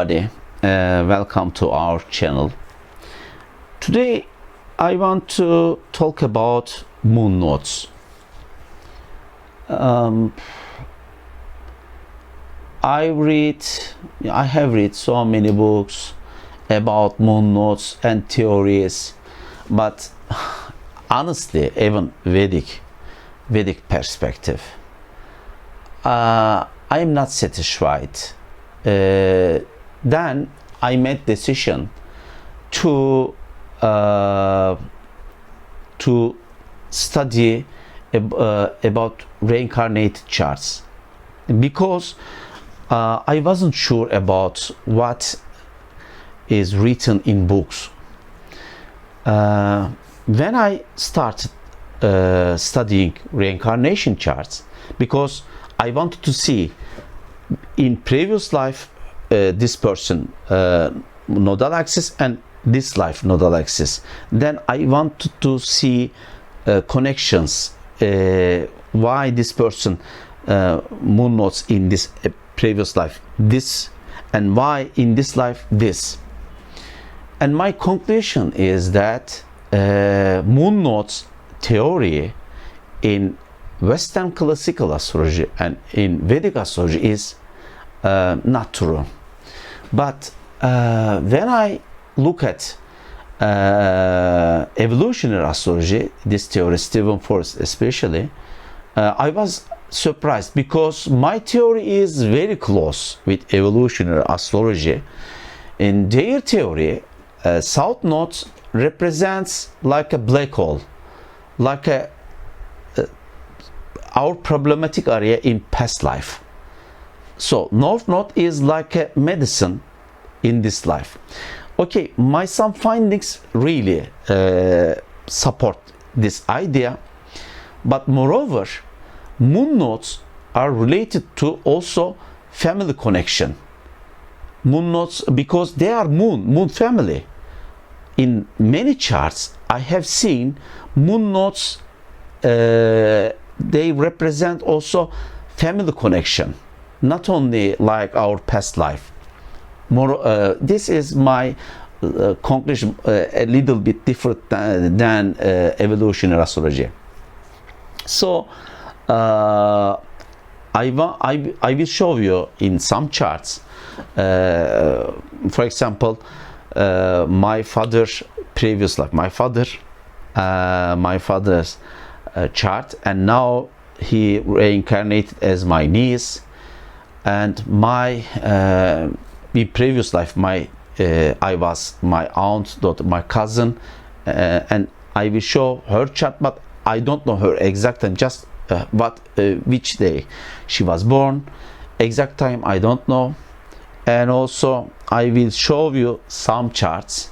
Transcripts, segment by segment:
everybody, welcome to our channel. Today I want to talk about moon notes. I have read so many books about moon notes and theories, but honestly, even Vedic perspective, I am not satisfied. Then I made decision to study about reincarnated charts, because I wasn't sure about what is written in books. When I started studying reincarnation charts, because I wanted to see in previous life this person nodal axis and this life nodal axis, then I wanted to see connections, why this person moon notes in this previous life this, and why in this life this. And my conclusion is that moon notes theory in Western classical astrology and in Vedic astrology is not true. But when I look at evolutionary astrology, this theory, Stephen Forrest especially, I was surprised, because my theory is very close with evolutionary astrology. In their theory, south node represents like a black hole, like our problematic area in past life. So north node is like a medicine in this life. Okay, some findings really support this idea, but moreover, moon nodes are related to also family connection. Moon nodes, because they are moon family. In many charts I have seen moon nodes, they represent also family connection, not only like our past life. More, this is my conclusion, a little bit different than evolutionary astrology. So I will show you in some charts, for example, my father's previous life, my father's chart, and now he reincarnated as my niece, and my in previous life I was my aunt, daughter, my cousin, and I will show her chart, but I don't know her exact time, just which day she was born, exact time I don't know. And also I will show you some charts.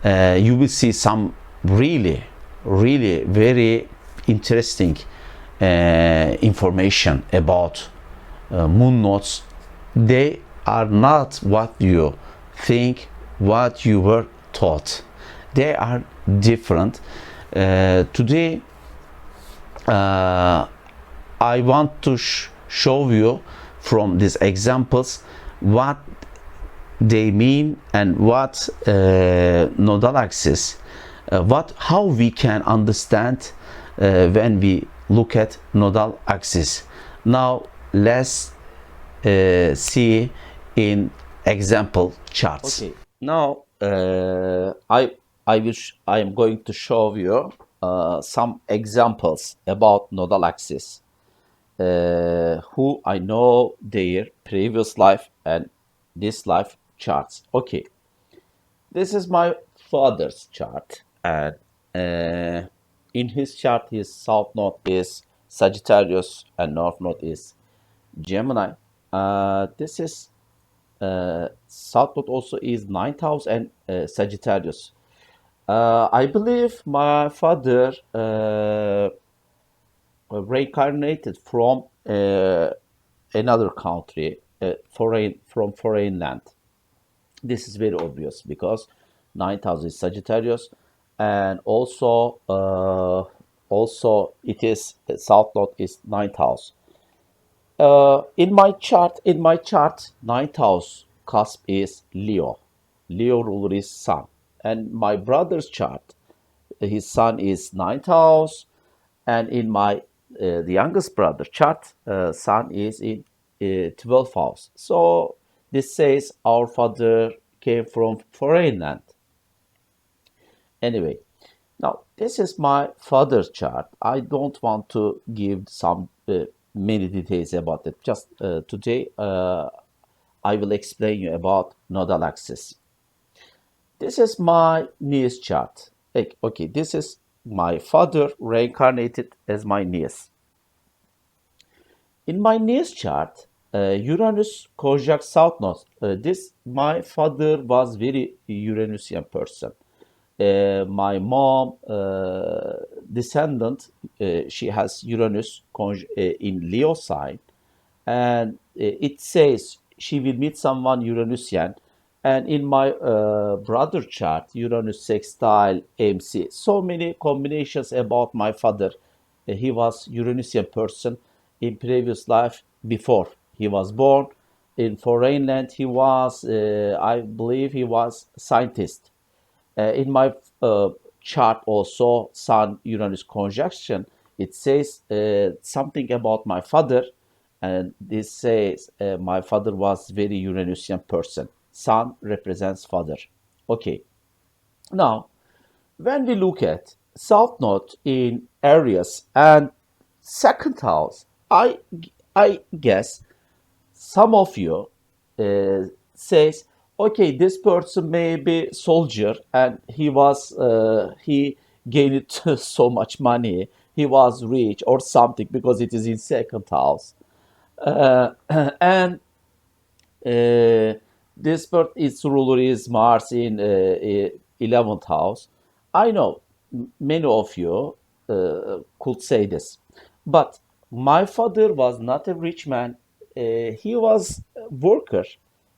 You will see some really very interesting information about moon nodes. They are not what you think, what you were taught. They are different. Today I want to show you from these examples what they mean, and what nodal axis, how we can understand when we look at nodal axis. Now let's see in example charts. Okay, now I am going to show you some examples about nodal axis, who I know their previous life and this life charts. Okay, this is my father's chart, and in his chart his south node is Sagittarius and north node is Gemini. This is south node also is 9th house and Sagittarius. I believe my father reincarnated from another country, from foreign land. This is very obvious, because 9th house is Sagittarius, and also it is south node is 9th house. In my chart 9th house cusp is Leo. Leo ruler is Sun. And my brother's chart, his Sun is ninth house, and in my the youngest brother chart, Sun is in 12th house. So this says our father came from foreign land. Anyway, now this is my father's chart. I don't want to give some many details about it. Just today, I will explain you about nodal axis. This is my niece chart. Okay, this is my father reincarnated as my niece. In my niece chart, Uranus conjunct South Node. This my father was very Uranusian person. My mom descendant, she has Uranus in Leo sign, and it says she will meet someone Uranusian. And in my brother chart, Uranus sextile MC, so many combinations about my father. He was Uranusian person in previous life before he was born. In foreign land, he was, I believe, he was scientist. In my chart also, Sun Uranus conjunction, it says something about my father, and this says my father was very Uranusian person. Sun represents father. Okay, now when we look at South Node in Aries and second house, I guess some of you says, okay, this person may be soldier and he gained so much money, he was rich or something because it is in second house. And this birth its ruler is Mars in 11th house. I know many of you could say this, but my father was not a rich man. He was a worker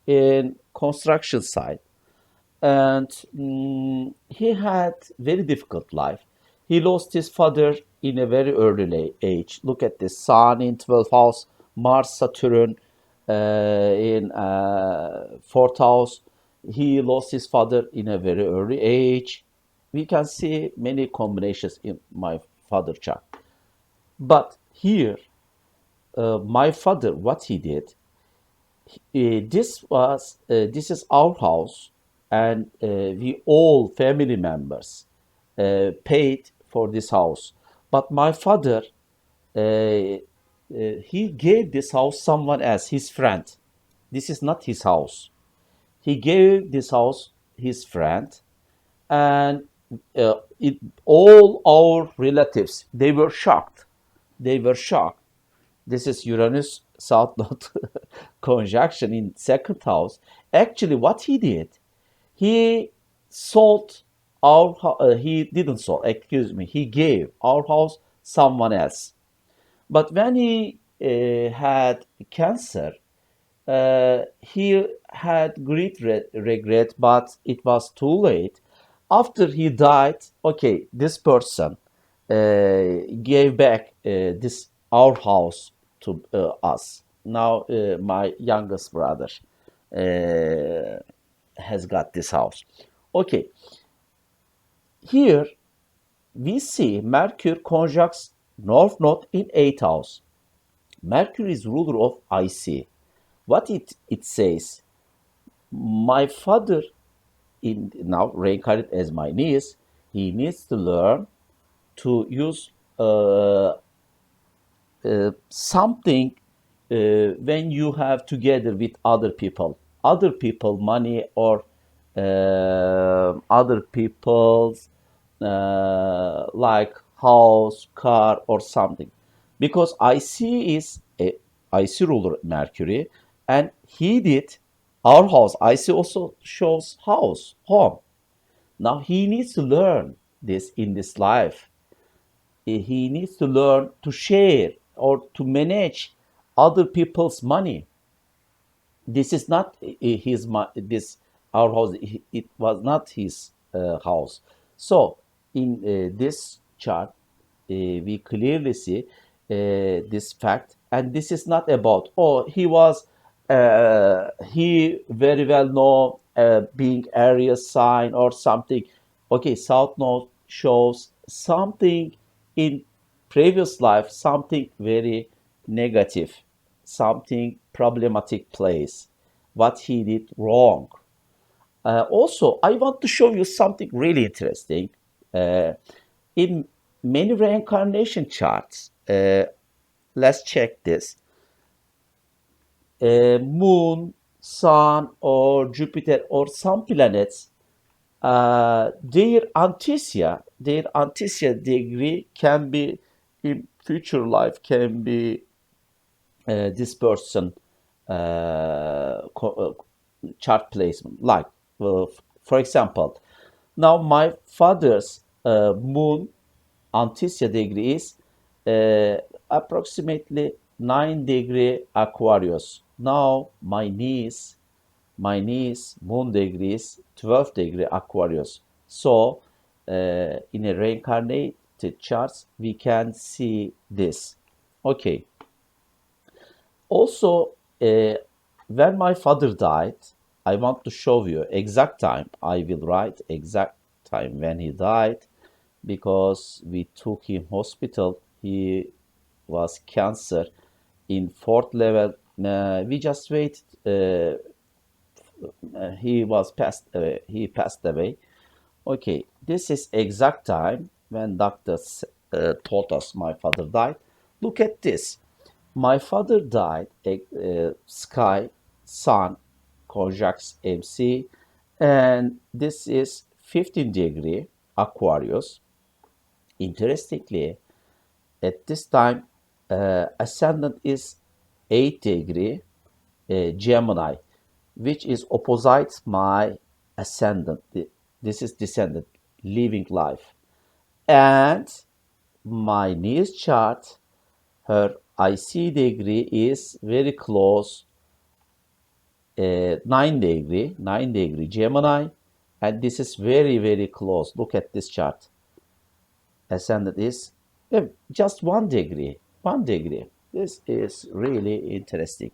in construction site, and he had very difficult life. He lost his father in a very early age. Look at the Sun in 12th house, Mars, Saturn in 4th house. He lost his father in a very early age. We can see many combinations in my father chart. But here, my father, what he did, this is our house, and we all family members paid for this house. But my father, he gave this house someone else, his friend. This is not his house. He gave this house his friend, and it, all our relatives, they were shocked. They were shocked. This is Uranus South Node conjunction in second house. Actually, what he did, he sold he didn't sell, excuse me, he gave our house someone else. But when he had cancer, he had great regret, but it was too late. After he died, okay, this person gave back this our house to us. Now my youngest brother uh, has got this house. Okay, here we see Mercury conjuncts North Node in 8th house. Mercury is ruler of IC. What it says, my father in now reincarnated as my niece, he needs to learn to use something when you have together with other people money, or other people's like house, car, or something, because IC ruler Mercury, and he did our house. IC also shows house, home. Now he needs to learn this in this life. He needs to learn to share or to manage other people's money. This is not this our house. It was not his house. So in this chart, we clearly see this fact, and this is not about, oh, he was he very well know being Aries sign or something. Okay, South Node shows something in previous life, something very negative, something problematic place, what he did wrong. Also, I want to show you something really interesting. Uh, in many reincarnation charts, let's check this. Moon, Sun, or Jupiter, or some planets, their anticia degree can be in future life can be this person chart placement. Like, for example, now my father's moon anticia degree is approximately 9 degree Aquarius. Now my niece moon degree is 12 degree Aquarius. So in a reincarnated charts we can see this. Okay. Also, when my father died, I want to show you exact time. I will write exact time when he died because we took him hospital. He was cancer in fourth level. We just waited. He was passed away. He passed away. Okay, this is exact time when doctors told us my father died. Look at this. My father died. Sky, Sun, conjuncts MC, and this is 15 degree Aquarius. Interestingly, at this time, ascendant is 8 degree Gemini, which is opposite my ascendant. This is descendant, living life. And my niece chart, her IC degree is very close, 9 degree Gemini, and this is very, very close. Look at this chart. Ascendant is just 1 degree. 1 degree. This is really interesting.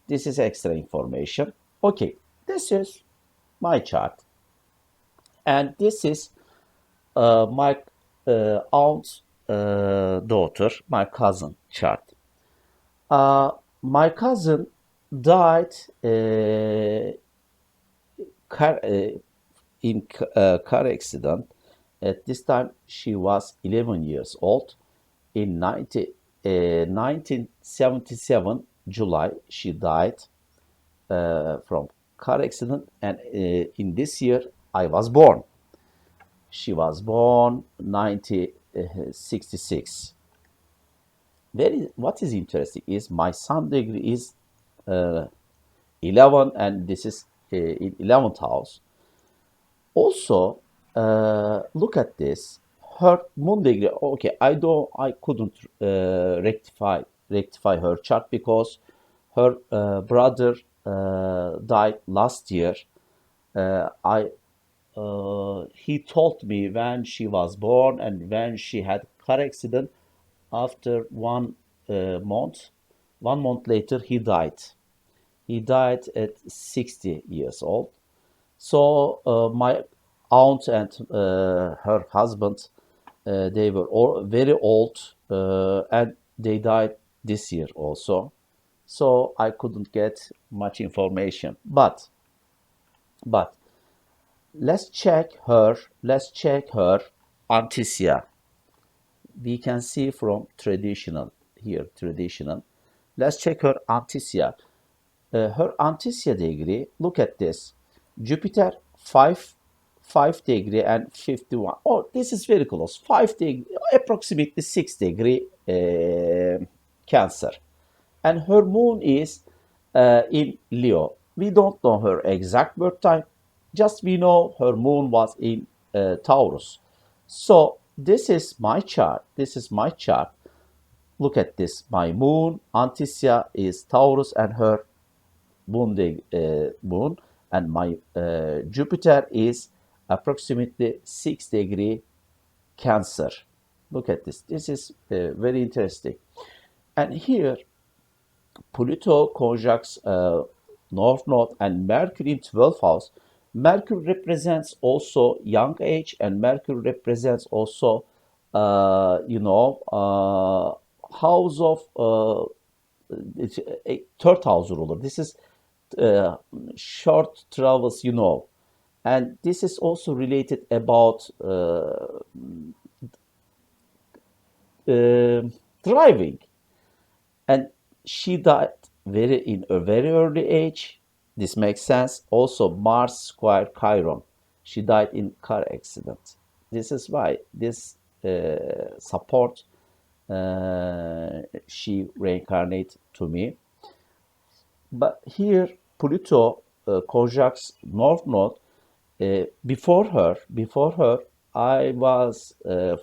This is extra information. Okay, this is my chart, and this is my aunt's daughter, my cousin chart. My cousin died car, in car accident. At this time, she was 11 years old. In 1977, July, she died from car accident. And in this year, I was born. She was born 1966. What is interesting is my sun degree is uh, 11, and this is in 11th house. Also, look at this. Her moon degree. Okay, I couldn't rectify her chart because her brother died last year. I He told me when she was born and when she had car accident. After month, 1 month later, he died. He died at 60 years old. So my aunt and her husband, they were all very old, and they died this year also. So I couldn't get much information. But let's check her. Let's check her Anticia. We can see from traditional here, traditional. Let's check her Anticia. Her Anticia degree, look at this. Jupiter 5 degree and 51. Oh, this is very close. 5 degree, approximately 6 degree Cancer. And her moon is in Leo. We don't know her exact birth time. Just we know her moon was in Taurus. So this is my chart. This is my chart. Look at this. My moon, Anticia, is Taurus, and her moon, and my Jupiter is approximately 6 degree Cancer. Look at this. This is very interesting. And here Pluto conjuncts North Node and Mercury in 12th house. Mercury represents also young age, and Mercury represents also, house of it's a third house ruler. This is uh, short travels, and this is also related about uh, driving. And she died in a very early age. This makes sense. Also, Mars square Chiron. She died in car accident. This is why this support she reincarnated to me. But here Pluto conjuncts North Node. Before her, I was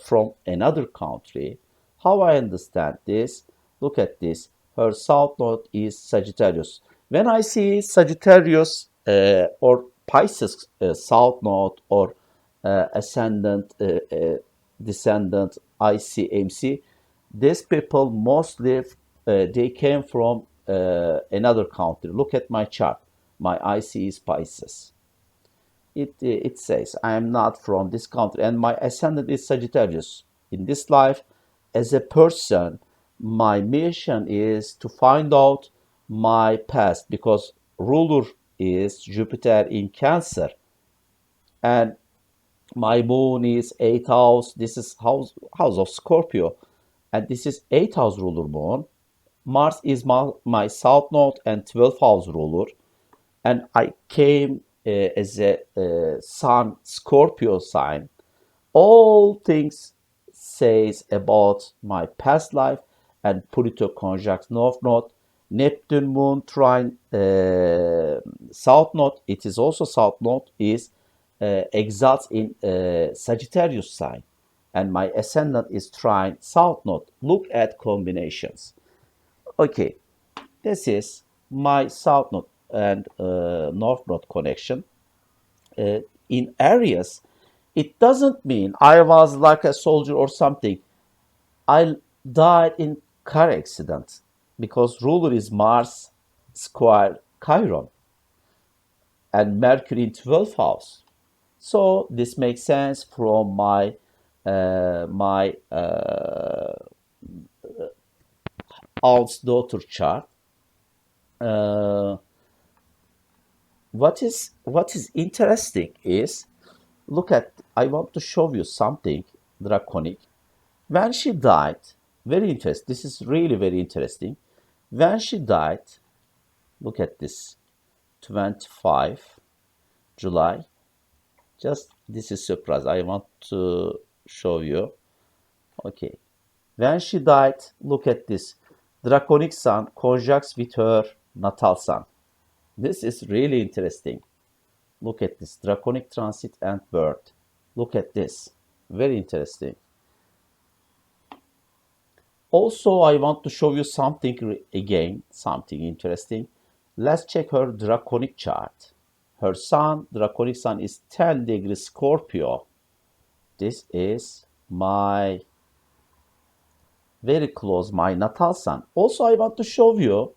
from another country. How I understand this? Look at this. Her south node is Sagittarius. When I see Sagittarius or Pisces south node or ascendant, descendant, ICMC, these people mostly they came from another country. Look at my chart. My IC is Pisces. It says I am not from this country, and my ascendant is Sagittarius. In this life, as a person, my mission is to find out my past, because ruler is Jupiter in Cancer, and my moon is eighth house. This is house of Scorpio, and this is eighth house ruler moon. Mars is my south node and 12th house ruler, and I came as a Sun Scorpio sign. All things says about my past life, and Pluto conjuncts North Node, Neptune Moon trine South Node. It is also South Node is exalts in Sagittarius sign, and my ascendant is trine South Node. Look at combinations. Okay, this is my South Node and North Node connection. In areas, it doesn't mean I was like a soldier or something. I died in car accident because ruler is Mars square Chiron and Mercury in 12th house. So this makes sense from my aunt's daughter chart. Uh, what is interesting is, look at, I want to show you something draconic. When she died, very interesting. This is really very interesting. When she died, look at this, 25 July. Just this is surprise. I want to show you. Okay. When she died, look at this. Draconic sun conjuncts with her natal sun. This is really interesting. Look at this. Draconic transit and birth. Look at this. Very interesting. Also, I want to show you something again, something interesting. Let's check her draconic chart. Her sun, draconic sun is 10 degrees Scorpio. This is my very close, my natal sun. Also, I want to show you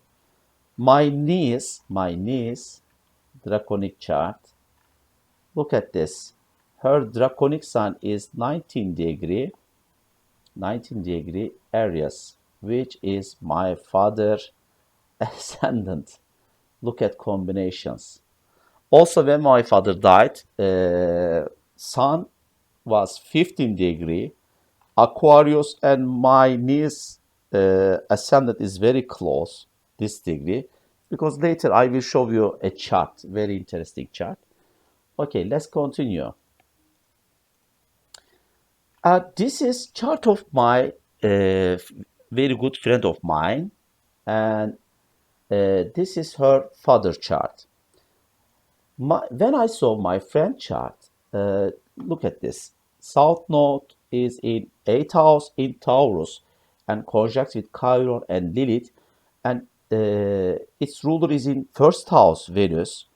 my niece draconic chart. Look at this. Her draconic sun is 19 degree Aries, which is my father ascendant. Look at combinations. Also, when my father died, sun was 15 degree Aquarius, and my niece ascendant is very close this degree, because later I will show you a chart, very interesting chart. Okay, let's continue. This is chart of my very good friend of mine, and this is her father chart. When I saw my friend chart, look at this. South Node is in 8th house in Taurus and conjuncts with Chiron and Lilith, and its ruler is in 1st house Venus,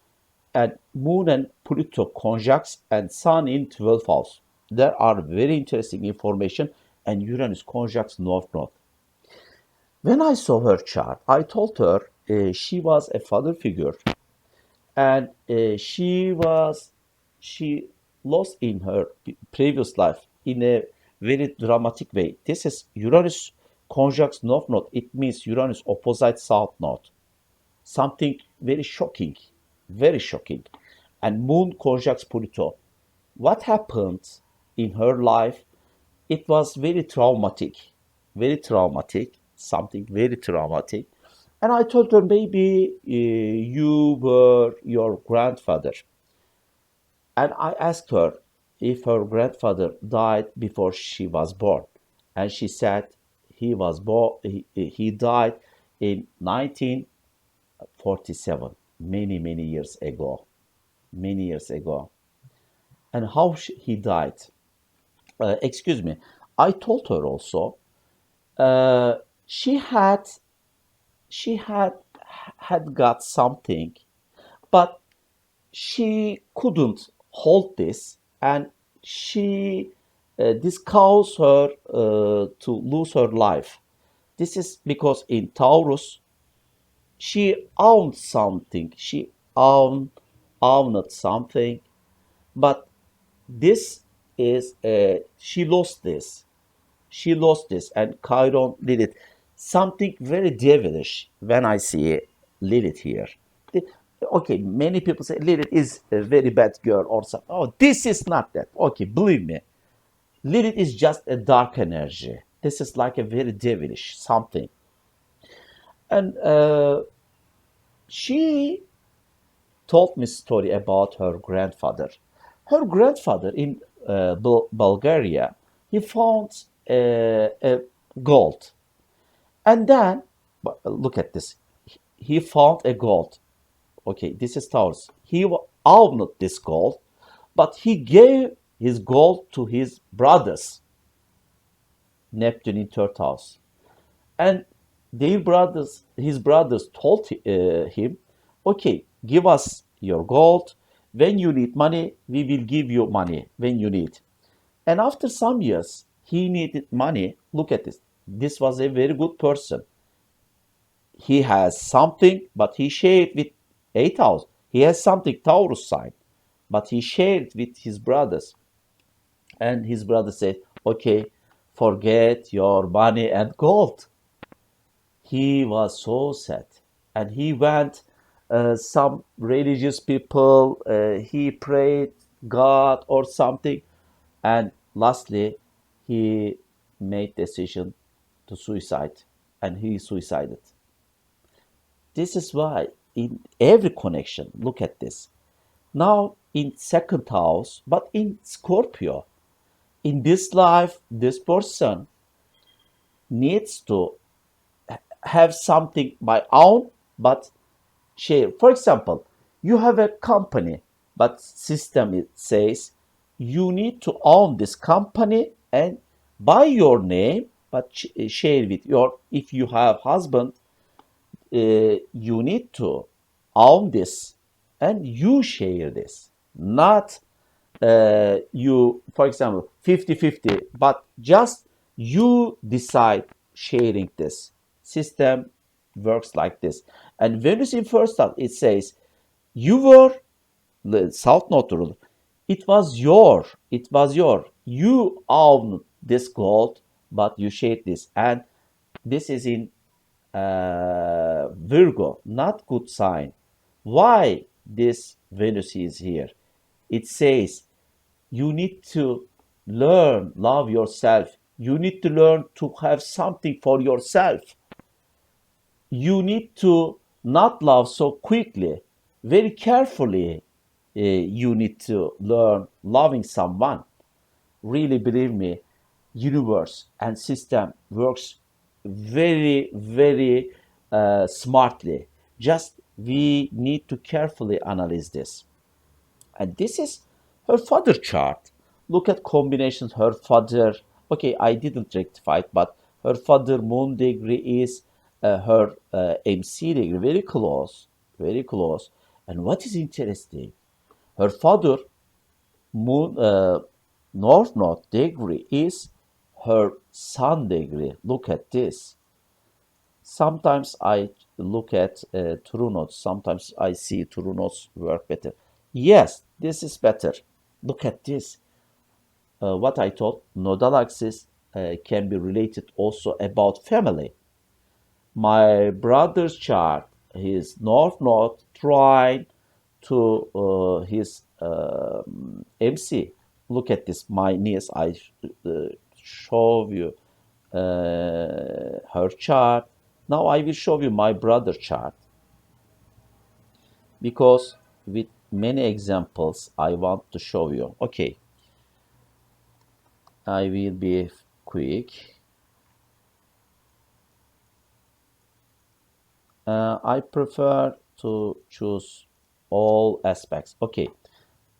and Moon and Pluto conjuncts and Sun in 12th house. There are very interesting information, and Uranus conjuncts North Node. When I saw her chart, I told her she was a father figure, and she lost in her previous life in a very dramatic way. This is Uranus conjuncts North Node. It means Uranus opposite South Node. Something very shocking. And Moon conjuncts Pluto. What happened in her life? It was very traumatic, something very traumatic. And I told her, maybe you were your grandfather. And I asked her if her grandfather died before she was born. And she said he died in 1947, many years ago. Many years ago. And how he died? Excuse me. I told her also uh, she had she had got something, but she couldn't hold this, and she this caused her to lose her life. This is because in Taurus she owned something, owned something, but this is she lost this, and Chiron Lilith, something very devilish when I see Lilith here. Okay, many people say Lilith is a very bad girl or something. Oh, this is not that. Okay, believe me, Lilith is just a dark energy. This is like a very devilish something. And she told me story about her grandfather. Her grandfather in Bulgaria, he found a gold. And then, look at this. He found a gold. Okay, this is Taurus. He owned this gold, but he gave his gold to his brothers, Neptune in third house. And his brothers told him, okay, give us your gold. When you need money, we will give you money when you need. And after some years, he needed money. Look at this. This was a very good person. He has something, but he shared with 8 house. He has something Taurus sign, but he shared with his brothers. And his brother said, okay, forget your money and gold. He was so sad, and he went some religious people, he prayed God or something, and lastly he made decision to suicide, and he suicided. This is why in every connection, look at this. Now in second house, but in Scorpio, in this life, this person needs to have something by own, but share. For example, you have a company, but system it says you need to own this company and by your name, but share with your. If you have husband, you need to own this and you share this, not you, for example, 50-50, but just you decide sharing this. System works like this. And Venus in first house, it says you were the south node rule. It was your you own this gold, but you shared this, and this is in Virgo, not good sign. Why this Venus is here? It says you need to learn, love yourself. You need to learn to have something for yourself. You need to not love so quickly, very carefully. You need to learn loving someone. Really believe me, universe and system works very smartly. Just we need to carefully analyze this. And this is her father chart. Look at combinations. Her father, okay, I didn't rectify it, but her father moon degree is her MC degree, very close. And what is interesting, her father moon north node degree is her sun degree. Look at this. Sometimes I look at true notes. Sometimes I see true notes work better. Yes, this is better. Look at this. What I thought, nodal axis can be related also about family. My brother's chart, his north node trine to his MC. Look at this. My niece, I show you her chart. Now I will show you my brother chart because with many examples I want to show you. Okay, I will be quick. I prefer to choose all aspects. Okay,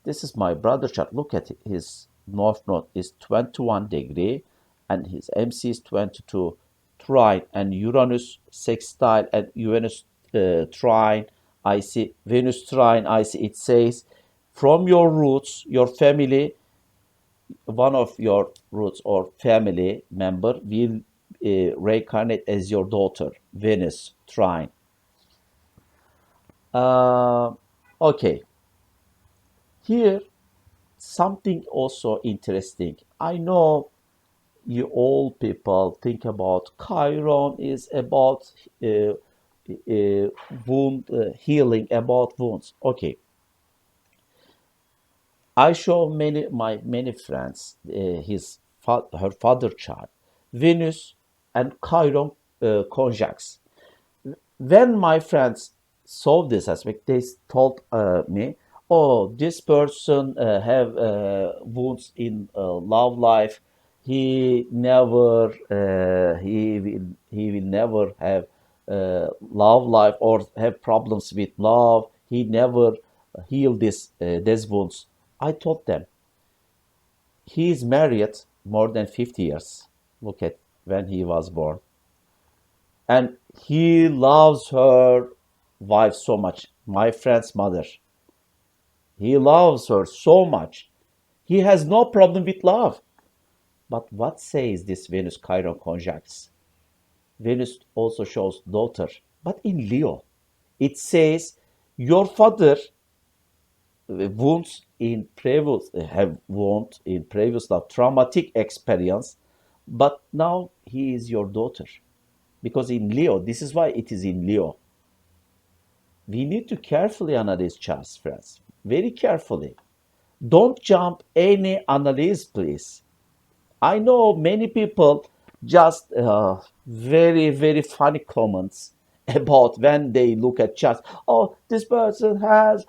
this is my brother chart. Look at it. His north node is 21 degree and his MC is 22 trine and Uranus sextile and Uranus trine. I see Venus trine. I see it says from your roots, your family, one of your roots or family member will reincarnate as your daughter, Venus trine. Uh, okay, here something also interesting. I know you all people think about Chiron is about wound healing, about wounds. Okay, I show many friends her father chart, Venus and Chiron conjuncts. When my friends saw this aspect, they told me, "Oh, this person have wounds in love life. He will never have love life or have problems with love. He never heal these wounds." I told them he is married more than 50 years. Look at when he was born and he loves her wife so much. My friend's mother, he loves her so much. He has no problem with love. But what says this Venus Chiron conjuncts? Venus also shows daughter, but in Leo. It says your father wounds in previous have wound in previous love, traumatic experience, but now he is your daughter because in Leo. This is why it is in Leo. We need to carefully analyze charts, friends. Very carefully. Don't jump any analysis, please. I know many people just very funny comments about when they look at charts. Oh, this person has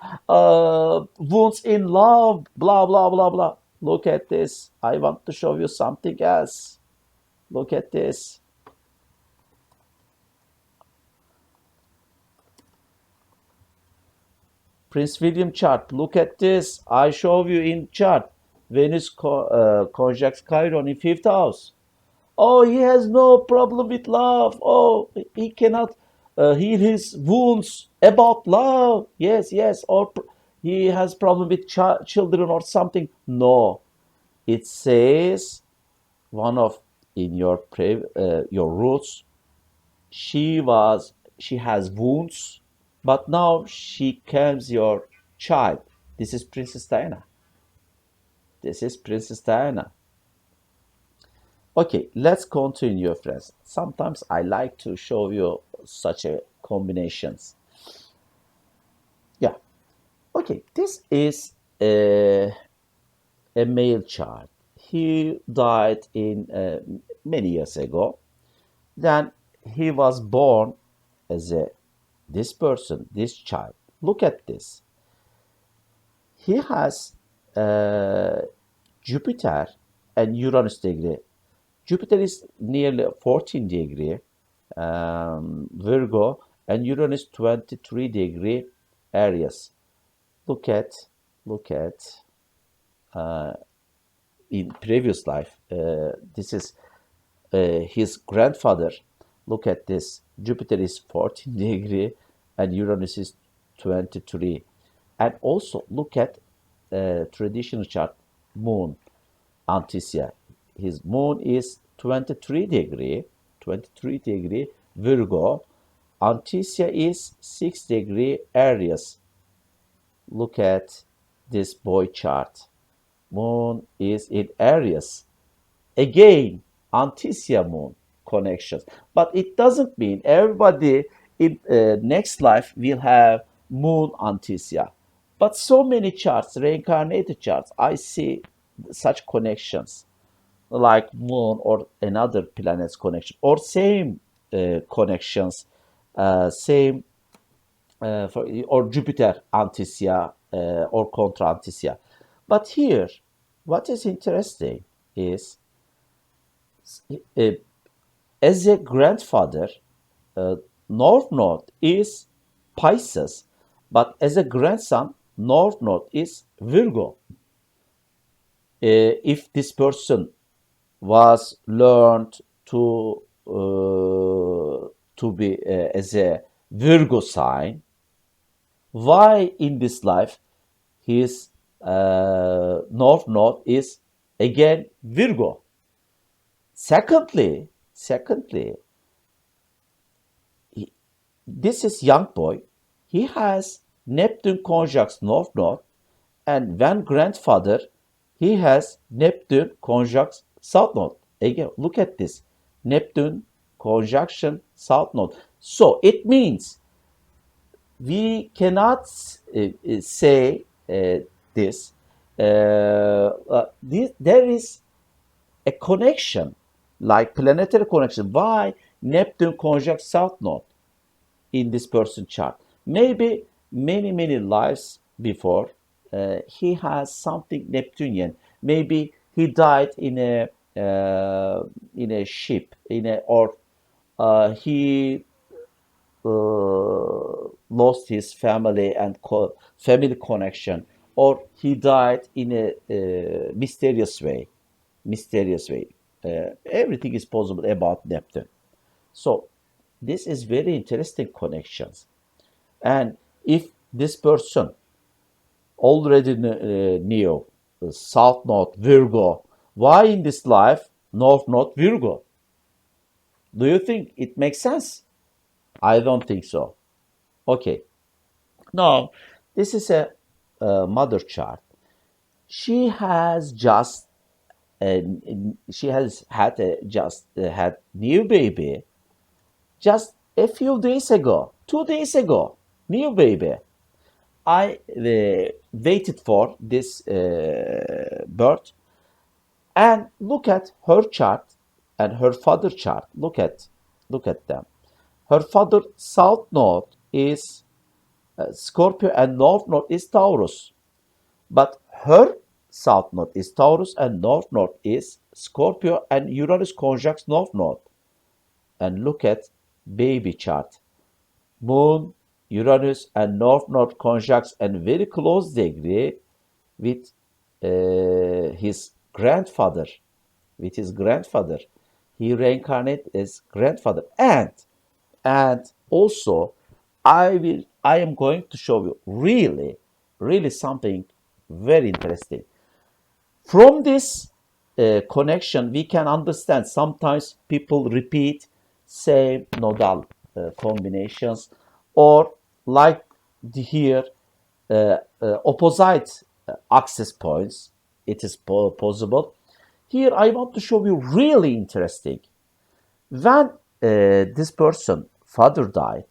wounds in love, blah blah blah blah. Look at this. I want to show you something else. Look at this. Prince William chart. Look at this. I show you in chart. Venus conjuncts Chiron in fifth house. Oh, he has no problem with love. Oh, he cannot heal his wounds about love. Yes, yes. Or he has problem with children or something. No, it says one of in your roots. She has wounds, but now she calms your child. This is Princess Diana. This is Princess Diana. Okay, let's continue, friends. Sometimes I like to show you such a combinations. Yeah. Okay, this is a male child. He died in many years ago. Then he was born as a this person, this child. Look at this. He has uh, Jupiter and Uranus degree. Jupiter is nearly 14 degree, Virgo, and Uranus 23 degree Aries. Look at, look at in previous life. This is his grandfather. Look at this. Jupiter is 14 degree and Uranus is 23. And also look at traditional chart moon Antisia. His moon is 23 degree, 23 degree, Virgo. Anticia is 6 degree Aries. Look at this boy chart. Moon is in Aries. Again, Anticia moon connections. But it doesn't mean everybody in next life will have moon Anticia. But so many charts, reincarnated charts, I see such connections like moon or another planet's connection or same connections, same or Jupiter Anticia or contra Anticia. But here, what is interesting is uh, as a grandfather, uh, North Node is Pisces, but as a grandson, North Node is Virgo. If this person was learned to be as a Virgo sign, why in this life his North Node is again Virgo? Secondly, this is young boy. He has Neptune conjuncts North Node, and when grandfather, he has Neptune conjuncts South Node. Again, look at this. Neptune conjunction South Node. So it means we cannot say this. There is a connection, like planetary connection. Why Neptune conjunct South Node in this person chart? Maybe many lives before he has something Neptunian. Maybe he died in a ship, or he lost his family and family connection, or he died in a mysterious way. Mysterious way. Everything is possible about Neptune. So this is very interesting connections. And if this person already knew South Node Virgo, why in this life North Node Virgo? Do you think it makes sense? I don't think so. Okay. Now, this is a mother chart. She has just uh, she has had had new baby just a few days ago, 2 days ago, new baby. I waited for this birth and look at her chart and her father chart. Look at them. Her father south node is Scorpio and north node is Taurus. But her south node is Taurus and north node is Scorpio and Uranus conjuncts north node. And look at baby chart. Moon, Uranus and north node conjuncts and very close degree with his grandfather. With his grandfather. He reincarnated as grandfather. And also I am going to show you really something very interesting. From this connection, we can understand sometimes people repeat same nodal combinations, or like here opposite access points. It is possible. Here I want to show you really interesting. When this person father died,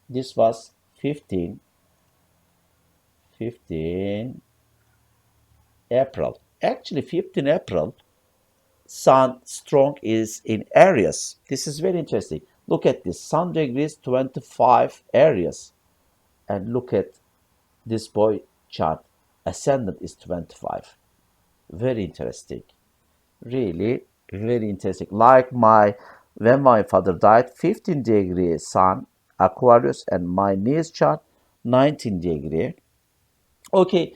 this was 15 April. Actually, 15 April, Sun strong is in Aries. This is very interesting. Look at this. Sun degrees 25 Aries. And look at this boy chart. Ascendant is 25. Very interesting. Really, very interesting. Like when my father died, 15 degree Sun, Aquarius, and my niece chart, 19 degree. Okay,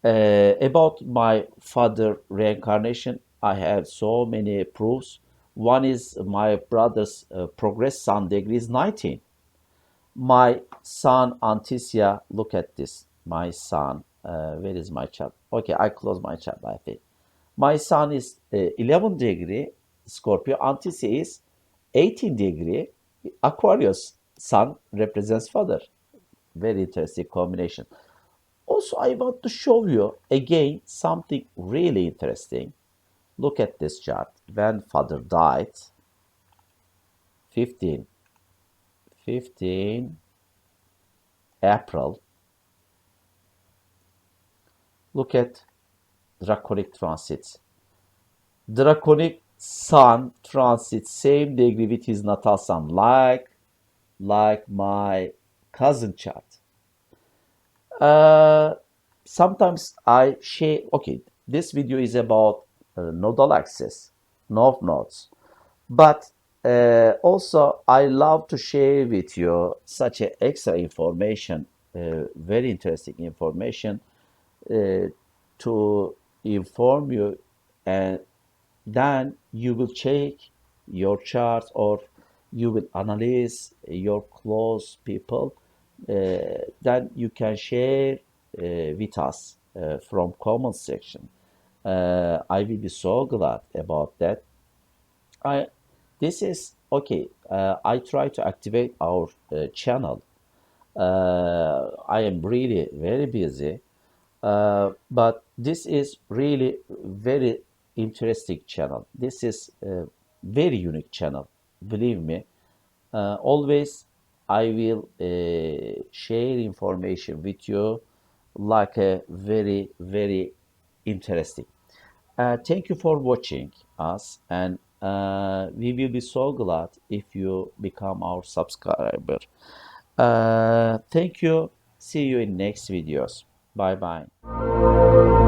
about my father reincarnation, I have so many proofs. One is my brother's progress sun degree is 19. My son Anticia, look at this. My son, where is my chart? Okay, I close my chart, I think. My sun is 11 degree Scorpio. Anticia is 18 degree. Aquarius, sun represents father. Very interesting combination. Also, I want to show you again something really interesting. Look at this chart. When father died, 15, 15 April, look at draconic transits. Draconic sun transit same degree with his natal sun, like my cousin chart. Uh, Sometimes I share. Okay, this video is about nodal axis, north nodes, but also I love to share with you such a extra information, very interesting information uh, to inform you, and then you will check your charts or you will analyze your close people. Then you can share with us from comment section. I will be so glad about that. I This is okay. I try to activate our channel. I am really very busy, but this is really very interesting channel. This is a very unique channel. Believe me. Always I will share information with you like a very interesting. Thank you for watching us, and we will be so glad if you become our subscriber. Thank you. See you in next videos. Bye bye.